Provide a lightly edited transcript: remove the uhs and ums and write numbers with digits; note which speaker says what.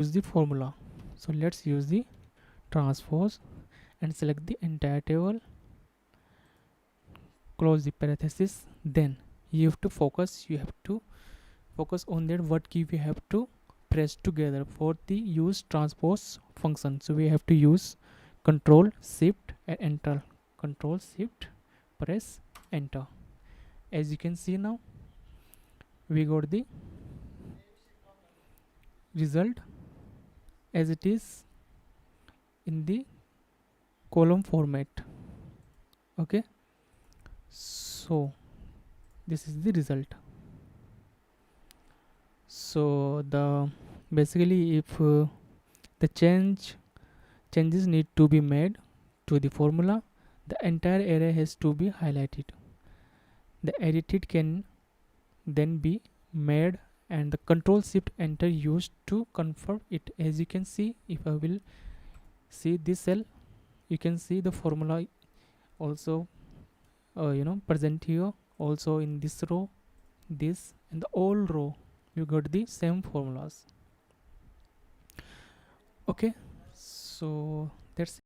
Speaker 1: use the formula. So let's use the transpose and select the entire table, close the parenthesis. Then you have to focus on that what key we have to press together for the use transpose function. So we have to use control shift and enter, control shift press enter. As you can see now, we got the result as it is in the column format. Okay, so this is the result. So the basically if the changes need to be made to the formula, the entire array has to be highlighted. The edited can then be made and the control shift enter used to confirm it. As you can see, if I will see this cell, you can see the formula also present here. Also in this row, this and the all row, you got the same formulas. Okay, so that's